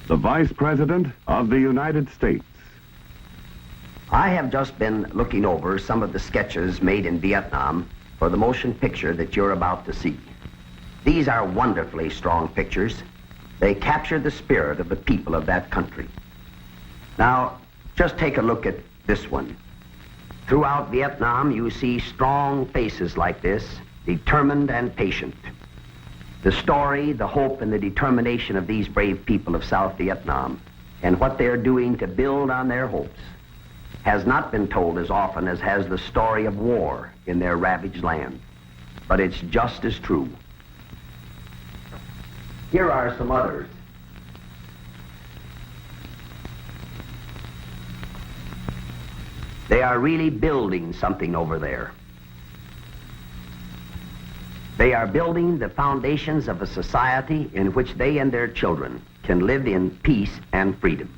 the Vice President of the United States. I have just been looking over some of the sketches made in Vietnam for the motion picture that you're about to see. These are wonderfully strong pictures. They capture the spirit of the people of that country. Now, just take a look at this one. Throughout Vietnam, you see strong faces like this, determined and patient. The story, the hope, and the determination of these brave people of South Vietnam and what they're doing to build on their hopes has not been told as often as has the story of war in their ravaged land. But it's just as true. Here are some others. They are really building something over there. They are building the foundations of a society in which they and their children can live in peace and freedom.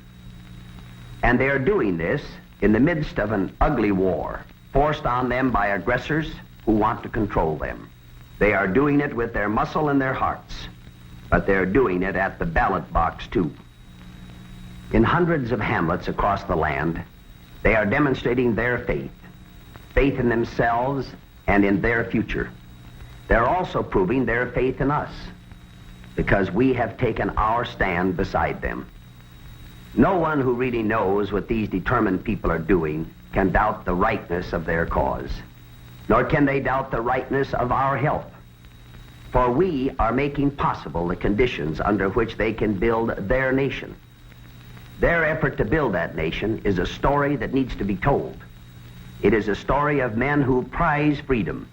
And they are doing this in the midst of an ugly war forced on them by aggressors who want to control them. They are doing it with their muscle and their hearts, but they're doing it at the ballot box too. In hundreds of hamlets across the land, they are demonstrating their faith in themselves and in their future. They're also proving their faith in us because we have taken our stand beside them. No one who really knows what these determined people are doing can doubt the rightness of their cause, nor can they doubt the rightness of our help. For we are making possible the conditions under which they can build their nation. Their effort to build that nation is a story that needs to be told. It is a story of men who prize freedom,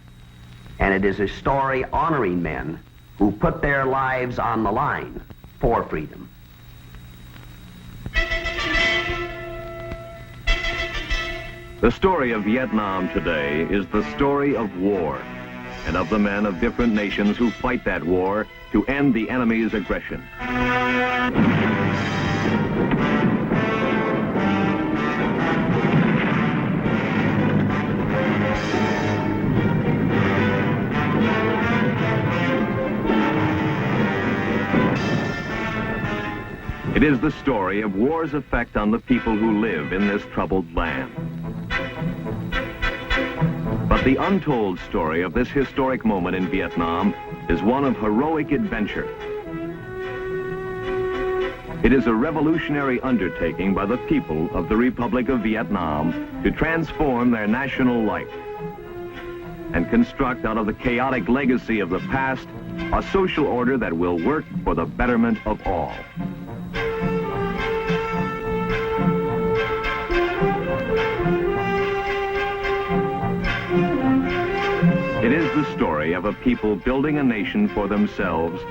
and it is a story honoring men who put their lives on the line for freedom. The story of Vietnam today is the story of war and of the men of different nations who fight that war to end the enemy's aggression. It is the story of war's effect on the people who live in this troubled land. But the untold story of this historic moment in Vietnam is one of heroic adventure. It is a revolutionary undertaking by the people of the Republic of Vietnam to transform their national life and construct out of the chaotic legacy of the past a social order that will work for the betterment of all. It is the story of a people building a nation for themselves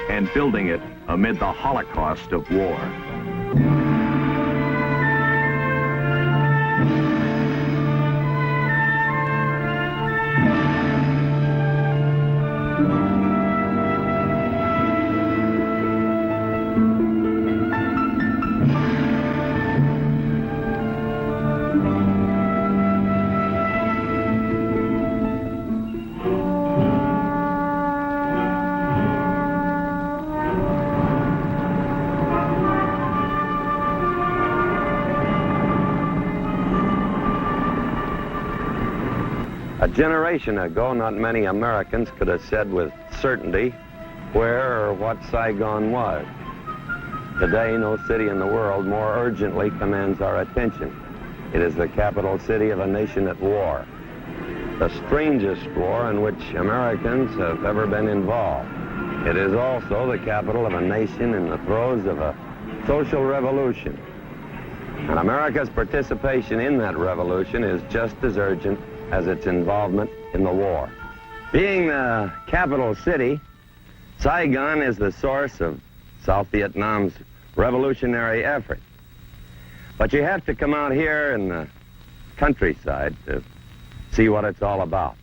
and building it amid the holocaust of war. A generation ago, not many Americans could have said with certainty where or what Saigon was. Today, no city in the world more urgently commands our attention. It is the capital city of a nation at war, the strangest war in which Americans have ever been involved. It is also the capital of a nation in the throes of a social revolution. And America's participation in that revolution is just as urgent as its involvement in the war. Being the capital city, Saigon is the source of South Vietnam's revolutionary effort. But you have to come out here in the countryside to see what it's all about.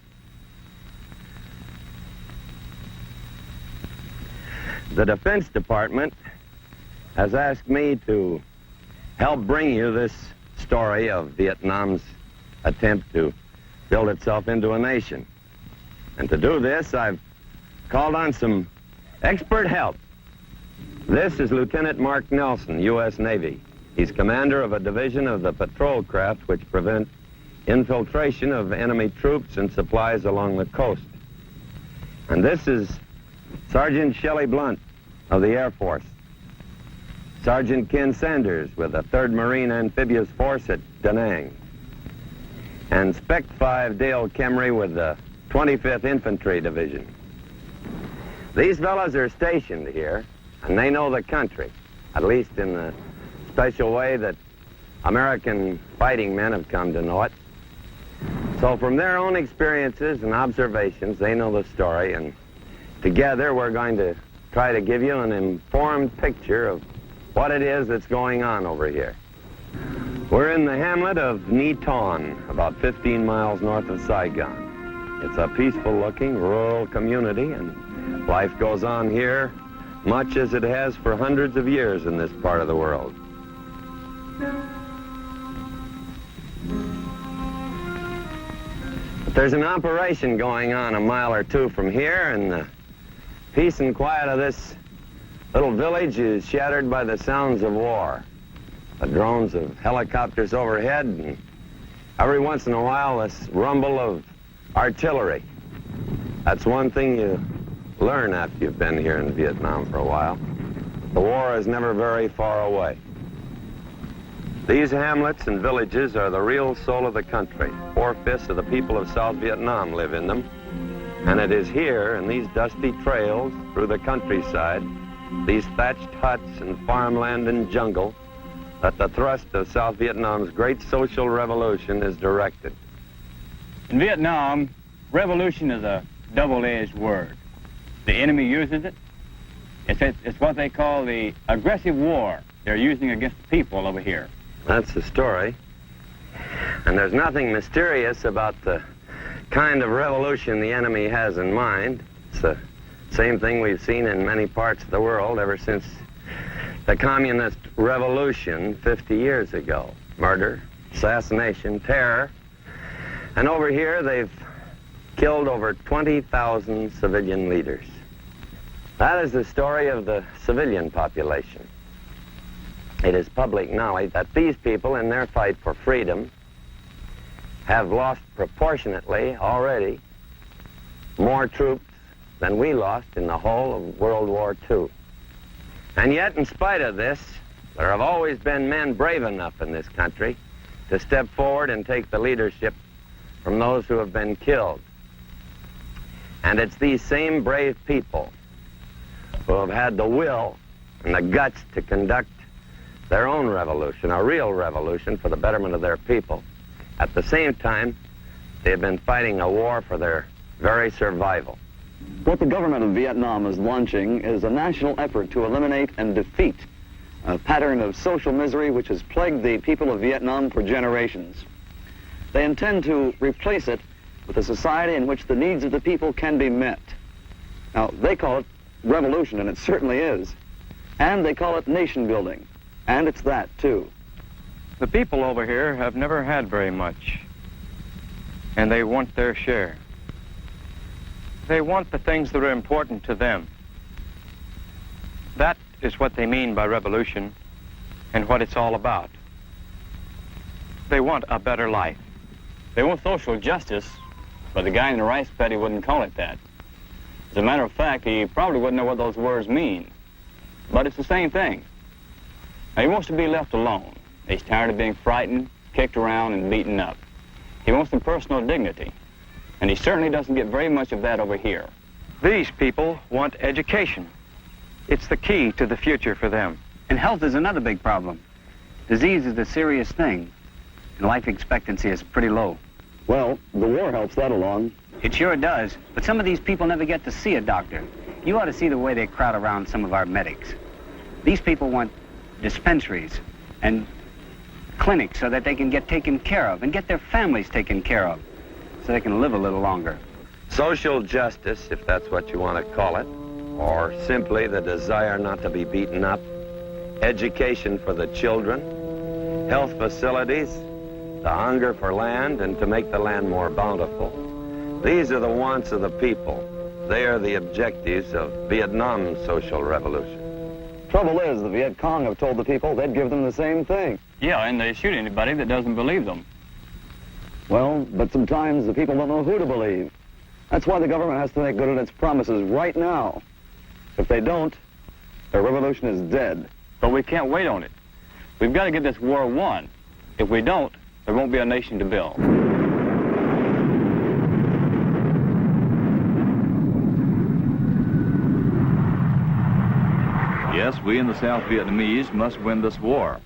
The Defense Department has asked me to help bring you this story of Vietnam's attempt to build itself into a nation. And to do this, I've called on some expert help. This is Lieutenant Mark Nelson, U.S. Navy. He's commander of a division of the patrol craft which prevent infiltration of enemy troops and supplies along the coast. And this is Sergeant Shelley Blunt of the Air Force. Sergeant Ken Sanders with the 3rd Marine Amphibious Force at Da Nang. And Spec 5 Dale Kemmery with the 25th Infantry Division. These fellows are stationed here, and they know the country, at least in the special way that American fighting men have come to know it. So from their own experiences and observations, they know the story, and together we're going to try to give you an informed picture of what it is that's going on over here. We're in the hamlet of Nhi Ton, about 15 miles north of Saigon. It's a peaceful-looking rural community, and life goes on here much as it has for hundreds of years in this part of the world. But there's an operation going on a mile or two from here, and the peace and quiet of this little village is shattered by the sounds of war. The drones of helicopters overhead, and every once in a while this rumble of artillery. That's one thing you learn after you've been here in Vietnam for a while. The war is never very far away. These hamlets and villages are the real soul of the country. 4/5 of the people of South Vietnam live in them. And it is here, in these dusty trails through the countryside, these thatched huts and farmland and jungle, that the thrust of South Vietnam's great social revolution is directed. In Vietnam, revolution is a double-edged word. The enemy uses it. It's what they call the aggressive war they're using against the people over here. That's the story. And there's nothing mysterious about the kind of revolution the enemy has in mind. It's the same thing we've seen in many parts of the world ever since the communist revolution 50 years ago. Murder, assassination, terror. And over here, they've killed over 20,000 civilian leaders. That is the story of the civilian population. It is public knowledge that these people, in their fight for freedom, have lost proportionately already more troops than we lost in the whole of World War II. And yet, in spite of this, there have always been men brave enough in this country to step forward and take the leadership from those who have been killed. And it's these same brave people who have had the will and the guts to conduct their own revolution, a real revolution for the betterment of their people. At the same time, they have been fighting a war for their very survival. What the government of Vietnam is launching is a national effort to eliminate and defeat a pattern of social misery which has plagued the people of Vietnam for generations. They intend to replace it with a society in which the needs of the people can be met. Now, they call it revolution, and it certainly is. And they call it nation building, and it's that, too. The people over here have never had very much, and they want their share. They want the things that are important to them. That is what they mean by revolution and what it's all about. They want a better life. They want social justice, but the guy in the rice paddy wouldn't call it that. As a matter of fact, he probably wouldn't know what those words mean. But it's the same thing. Now, he wants to be left alone. He's tired of being frightened, kicked around, and beaten up. He wants some personal dignity. And he certainly doesn't get very much of that over here. These people want education. It's the key to the future for them. And health is another big problem. Disease is a serious thing, and life expectancy is pretty low. Well, the war helps that along. It sure does, but some of these people never get to see a doctor. You ought to see the way they crowd around some of our medics. These people want dispensaries and clinics so that they can get taken care of and get their families taken care of so they can live a little longer. Social justice, if that's what you want to call it, or simply the desire not to be beaten up, education for the children, health facilities, the hunger for land and to make the land more bountiful. These are the wants of the people. They are the objectives of Vietnam's social revolution. Trouble is, the Viet Cong have told the people they'd give them the same thing. Yeah, and they shoot anybody that doesn't believe them. Well, but sometimes the people don't know who to believe. That's why the government has to make good on its promises right now. If they don't, their revolution is dead. But we can't wait on it. We've got to get this war won. If we don't, there won't be a nation to build. Yes, we in the South Vietnamese must win this war.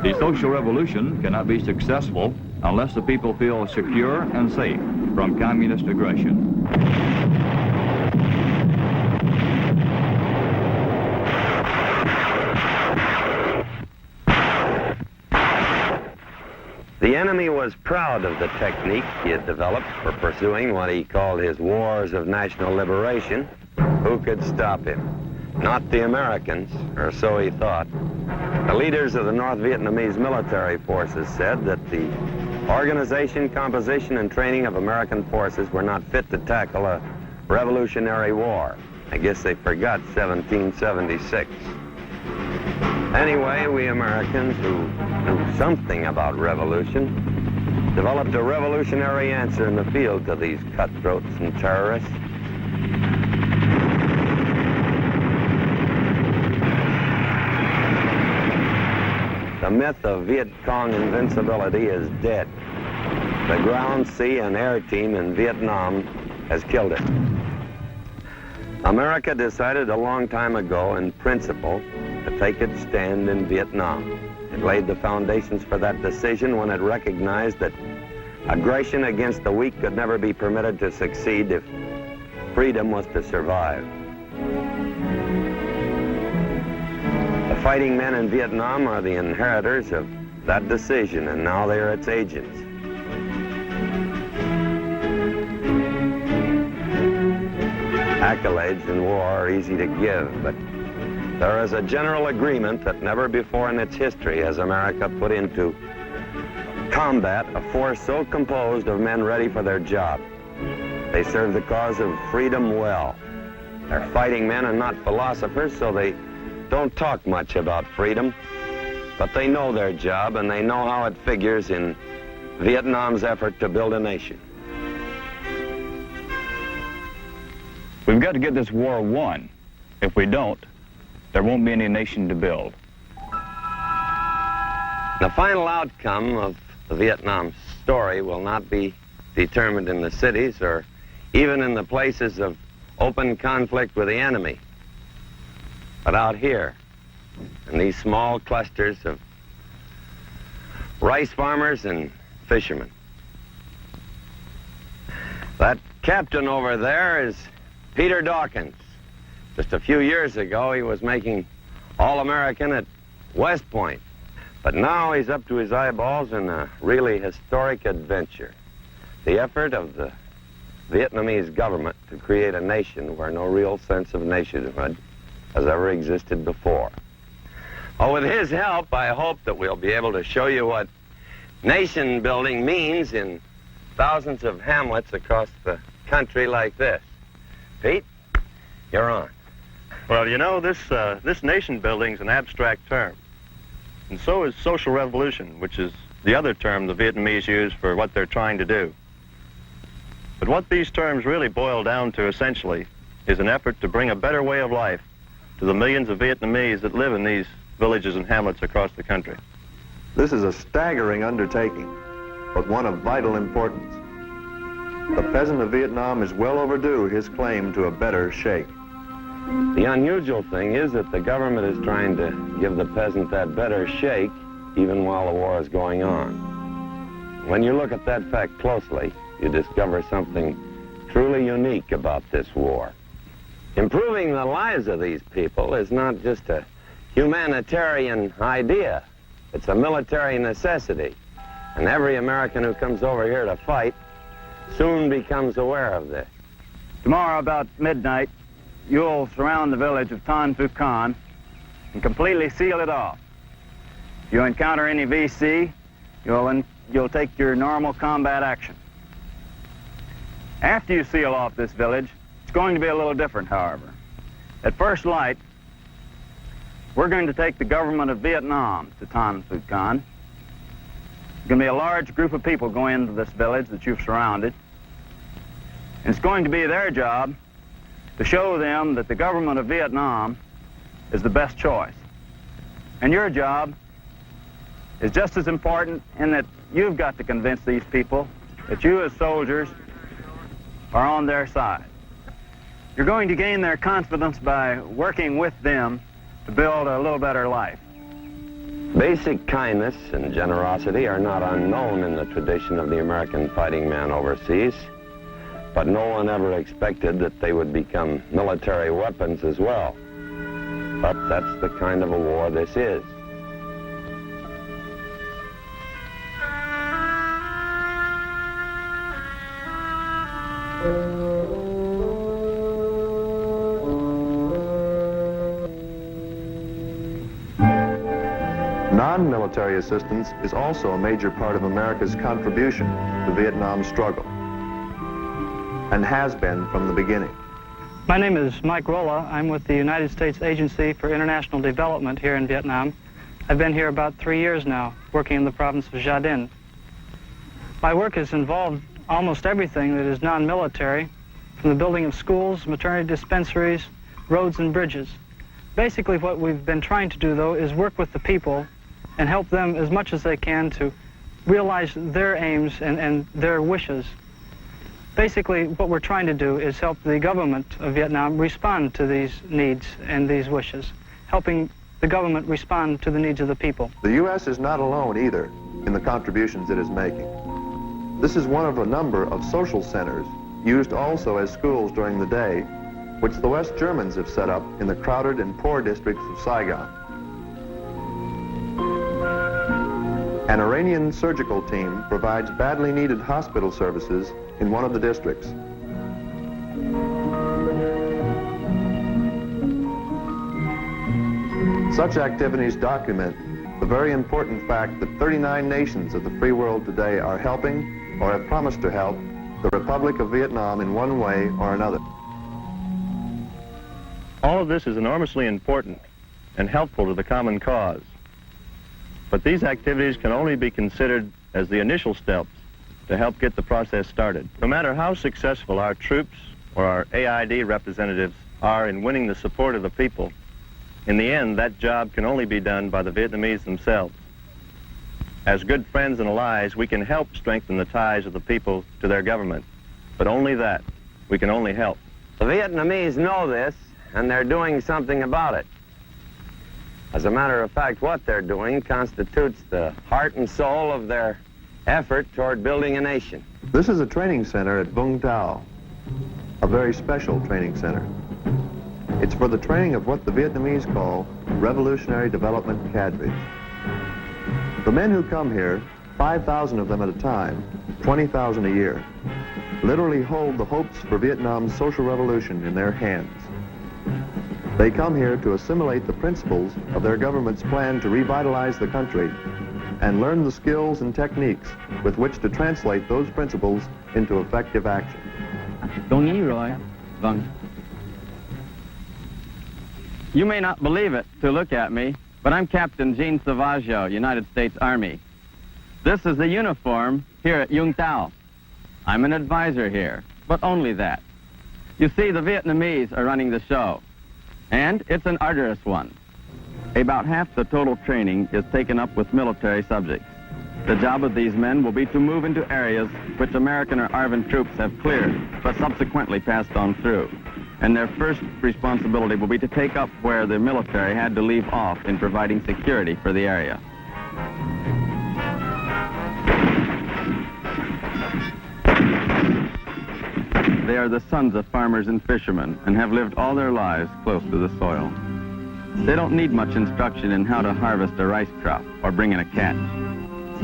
The social revolution cannot be successful unless the people feel secure and safe from communist aggression. The enemy was proud of the technique he had developed for pursuing what he called his wars of national liberation. Who could stop him? Not the Americans, or so he thought. The leaders of the North Vietnamese military forces said that the organization, composition, and training of American forces were not fit to tackle a revolutionary war. I guess they forgot 1776. Anyway, we Americans who knew something about revolution developed a revolutionary answer in the field to these cutthroats and terrorists. The myth of Viet Cong invincibility is dead. The ground, sea, and air team in Vietnam has killed it. America decided a long time ago, in principle, to take its stand in Vietnam. It laid the foundations for that decision when it recognized that aggression against the weak could never be permitted to succeed if freedom was to survive. The fighting men in Vietnam are the inheritors of that decision, and now they are its agents. Accolades in war are easy to give, but there is a general agreement that never before in its history has America put into combat a force so composed of men ready for their job. They serve the cause of freedom well. They're fighting men and not philosophers, so they don't talk much about freedom, but they know their job and they know how it figures in Vietnam's effort to build a nation. We've got to get this war won. If we don't, there won't be any nation to build. The final outcome of the Vietnam story will not be determined in the cities or even in the places of open conflict with the enemy, but out here in these small clusters of rice farmers and fishermen. That captain over there is Peter Dawkins. Just a few years ago, he was making All-American at West Point. But now he's up to his eyeballs in a really historic adventure. The effort of the Vietnamese government to create a nation where no real sense of nationhood has ever existed before. Well, with his help, I hope that we'll be able to show you what nation building means in thousands of hamlets across the country like this. Pete, you're on. Well, you know, this nation building's an abstract term. And so is social revolution, which is the other term the Vietnamese use for what they're trying to do. But what these terms really boil down to, essentially, is an effort to bring a better way of life to the millions of Vietnamese that live in these villages and hamlets across the country. This is a staggering undertaking, but one of vital importance. The peasant of Vietnam is well overdue his claim to a better shake. The unusual thing is that the government is trying to give the peasant that better shake even while the war is going on. When you look at that fact closely, you discover something truly unique about this war. Improving the lives of these people is not just a humanitarian idea. It's a military necessity. And every American who comes over here to fight soon becomes aware of this. Tomorrow about midnight, you'll surround the village of Tan Phu Can and completely seal it off. If you encounter any VC, you'll take your normal combat action. After you seal off this village, it's going to be a little different, however. At first light, we're going to take the government of Vietnam to Tan Phu Can. There's going to be a large group of people going into this village that you've surrounded. And it's going to be their job to show them that the government of Vietnam is the best choice. And your job is just as important in that you've got to convince these people that you as soldiers are on their side. You're going to gain their confidence by working with them to build a little better life. Basic kindness and generosity are not unknown in the tradition of the American fighting man overseas, but no one ever expected that they would become military weapons as well. But that's the kind of a war this is. Non-military assistance is also a major part of America's contribution to the Vietnam struggle, and has been from the beginning. My name is Mike Rolla. I'm with the United States Agency for International Development here in Vietnam. I've been here about 3 years now, working in the province of Gia Dinh. My work has involved almost everything that is non-military, from the building of schools, maternity dispensaries, roads and bridges. Basically what we've been trying to do, though, is work with the people and help them as much as they can to realize their aims and their wishes. Basically, what we're trying to do is help the government of Vietnam respond to these needs and these wishes, helping the government respond to the needs of the people. The U.S. is not alone either in the contributions it is making. This is one of a number of social centers used also as schools during the day, which the West Germans have set up in the crowded and poor districts of Saigon. An Iranian surgical team provides badly needed hospital services in one of the districts. Such activities document the very important fact that 39 nations of the free world today are helping or have promised to help the Republic of Vietnam in one way or another. All of this is enormously important and helpful to the common cause. But these activities can only be considered as the initial steps to help get the process started. No matter how successful our troops or our AID representatives are in winning the support of the people, in the end, that job can only be done by the Vietnamese themselves. As good friends and allies, we can help strengthen the ties of the people to their government. But only that. We can only help. The Vietnamese know this, and they're doing something about it. As a matter of fact, what they're doing constitutes the heart and soul of their effort toward building a nation. This is a training center at Vung Tau, a very special training center. It's for the training of what the Vietnamese call revolutionary development cadres. The men who come here, 5,000 of them at a time, 20,000 a year, literally hold the hopes for Vietnam's social revolution in their hands. They come here to assimilate the principles of their government's plan to revitalize the country and learn the skills and techniques with which to translate those principles into effective action. Tôi nghĩ rồi. Vâng. You may not believe it to look at me, but I'm Captain Gene Savaggio, United States Army. This is the uniform here at Vung Tau. I'm an advisor here, but only that. You see, the Vietnamese are running the show, and it's an arduous one. About half the total training is taken up with military subjects. The job of these men will be to move into areas which American or ARVN troops have cleared, but subsequently passed on through. And their first responsibility will be to take up where the military had to leave off in providing security for the area. They are the sons of farmers and fishermen and have lived all their lives close to the soil. They don't need much instruction in how to harvest a rice crop or bring in a catch.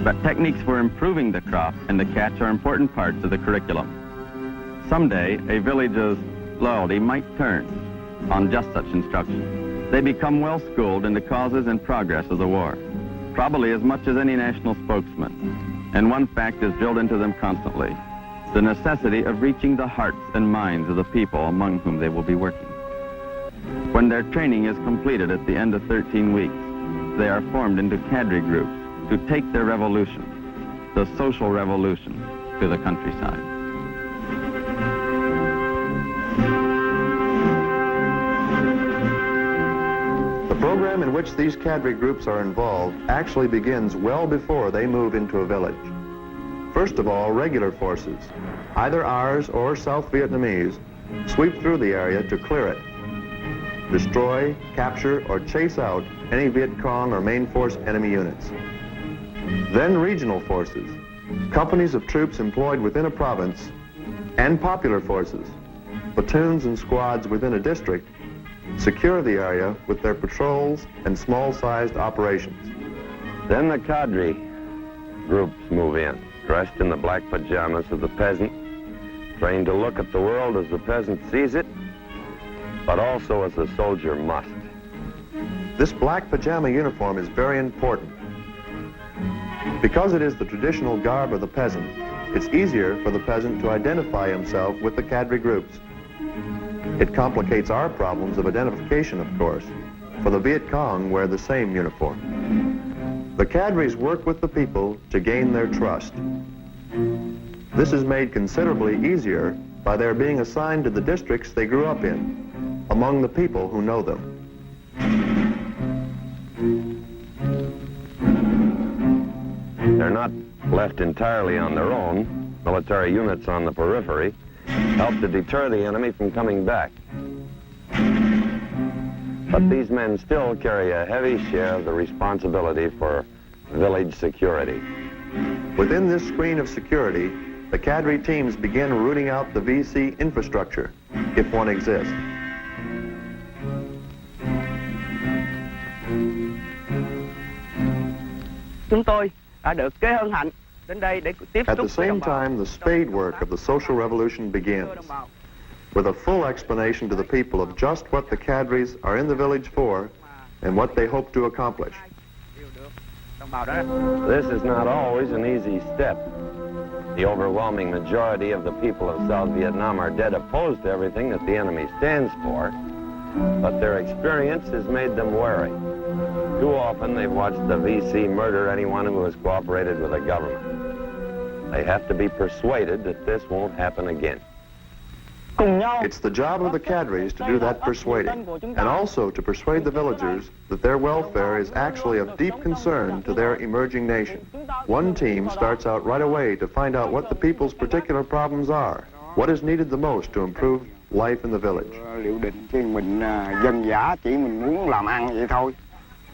But techniques for improving the crop and the catch are important parts of the curriculum. Someday, a village's loyalty might turn on just such instruction. They become well-schooled in the causes and progress of the war, probably as much as any national spokesman. And one fact is drilled into them constantly: the necessity of reaching the hearts and minds of the people among whom they will be working. When their training is completed at the end of 13 weeks, they are formed into cadre groups to take their revolution, the social revolution, to the countryside. The program in which these cadre groups are involved actually begins well before they move into a village. First of all, regular forces, either ours or South Vietnamese, sweep through the area to clear it, destroy, capture, or chase out any Viet Cong or main force enemy units. Then regional forces, companies of troops employed within a province, and popular forces, platoons and squads within a district, secure the area with their patrols and small-sized operations. Then the cadre groups move in, dressed in the black pajamas of the peasant, trained to look at the world as the peasant sees it, but also as the soldier must. This black pajama uniform is very important. Because it is the traditional garb of the peasant, it's easier for the peasant to identify himself with the cadre groups. It complicates our problems of identification, of course, for the Viet Cong wear the same uniform. The cadres work with the people to gain their trust. This is made considerably easier by their being assigned to the districts they grew up in, among the people who know them. They're not left entirely on their own. Military units on the periphery help to deter the enemy from coming back. But these men still carry a heavy share of the responsibility for village security. Within this screen of security, the cadre teams begin rooting out the VC infrastructure, if one exists. Chúng tôi đã được kế hân hạnh đến đây để tiếp At xúc the same time, the spade work of the social revolution begins, with a full explanation to the people of just what the cadres are in the village for and what they hope to accomplish. This is not always an easy step. The overwhelming majority of the people of South Vietnam are dead opposed to everything that the enemy stands for, but their experience has made them wary. Too often they've watched the VC murder anyone who has cooperated with the government. They have to be persuaded that this won't happen again. It's the job of the cadres to do that persuading, and also to persuade the villagers that their welfare is actually of deep concern to their emerging nation. One team starts out right away to find out what the people's particular problems are, what is needed the most to improve life in the village. Liệu định chứ mình dân dã chỉ mình muốn làm ăn vậy thôi,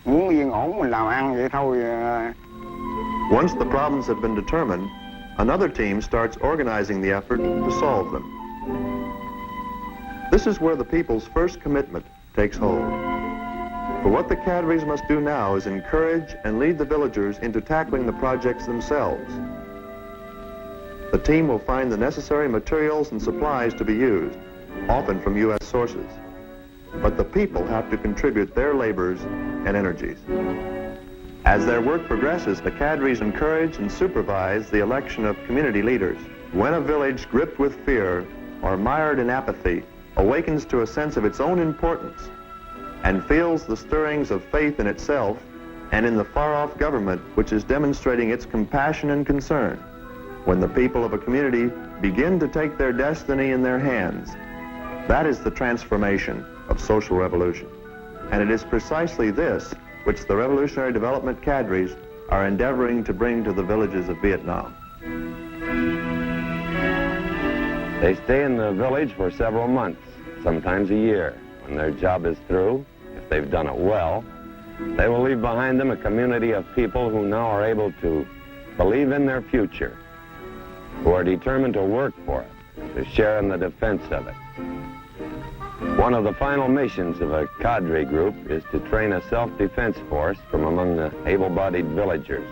muốn yên ổn mình làm ăn vậy thôi. Once the problems have been determined, another team starts organizing the effort to solve them. This is where the people's first commitment takes hold. For what the cadres must do now is encourage and lead the villagers into tackling the projects themselves. The team will find the necessary materials and supplies to be used, often from U.S. sources. But the people have to contribute their labors and energies. As their work progresses, the cadres encourage and supervise the election of community leaders. When a village gripped with fear or mired in apathy awakens to a sense of its own importance and feels the stirrings of faith in itself and in the far-off government which is demonstrating its compassion and concern, when the people of a community begin to take their destiny in their hands, that is the transformation of social revolution. And it is precisely this which the Revolutionary Development cadres are endeavoring to bring to the villages of Vietnam. They stay in the village for several months, sometimes a year. When their job is through, if they've done it well, they will leave behind them a community of people who now are able to believe in their future, who are determined to work for it, to share in the defense of it. One of the final missions of a cadre group is to train a self-defense force from among the able-bodied villagers,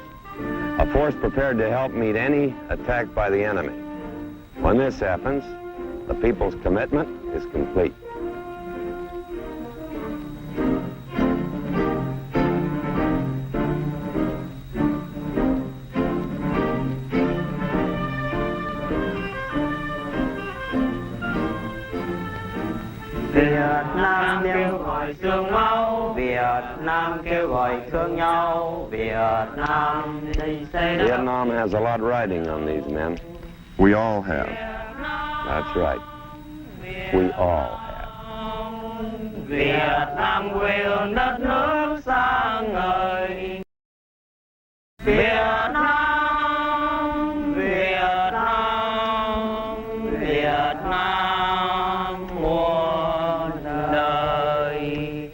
a force prepared to help meet any attack by the enemy. When this happens, the people's commitment is complete. Việt Nam yêu Việt Nam kêu gọi thương nhau, Việt Nam xây xây đất. Vietnam has a lot riding on these men. We all have. That's right. We all have. Việt Nam quê hương đất nước sáng ngời. Việt Nam, Việt Nam, Việt Nam muôn đời.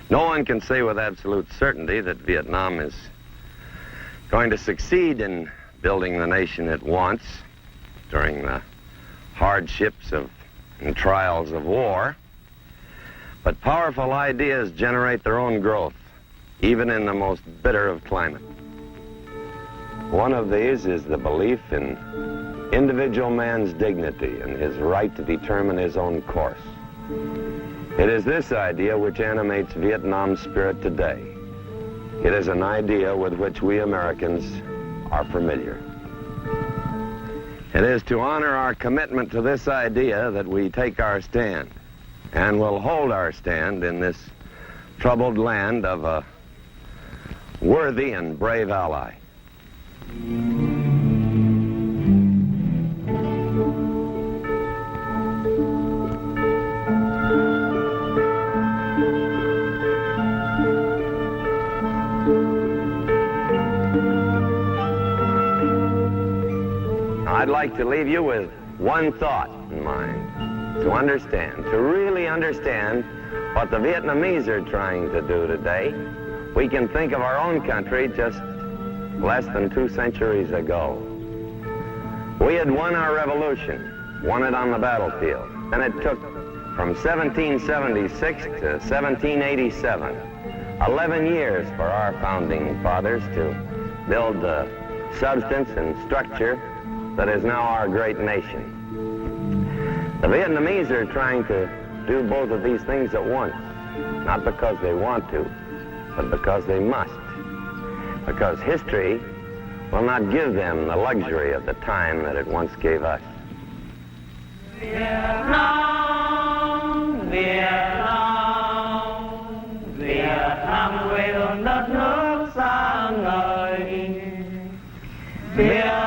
No one can say with absolute certainty that Vietnam is going to succeed in building the nation it wants during the hardships and trials of war. But powerful ideas generate their own growth, even in the most bitter of climate. One of these is the belief in individual man's dignity and his right to determine his own course. It is this idea which animates Vietnam's spirit today. It is an idea with which we Americans are familiar. It is to honor our commitment to this idea that we take our stand, and will hold our stand in this troubled land of a worthy and brave ally. I'd like to leave you with one thought in mind. To understand, to really understand what the Vietnamese are trying to do today, we can think of our own country just less than 2 centuries ago. We had won our revolution, won it on the battlefield, and it took from 1776 to 1787, 11 years for our founding fathers to build the substance and structure that is now our great nation. The Vietnamese are trying to do both of these things at once, not because they want to, but because they must. Because history will not give them the luxury of the time that it once gave us. Vietnam, Vietnam, Vietnam quê hương đất nước sáng ngời. Việt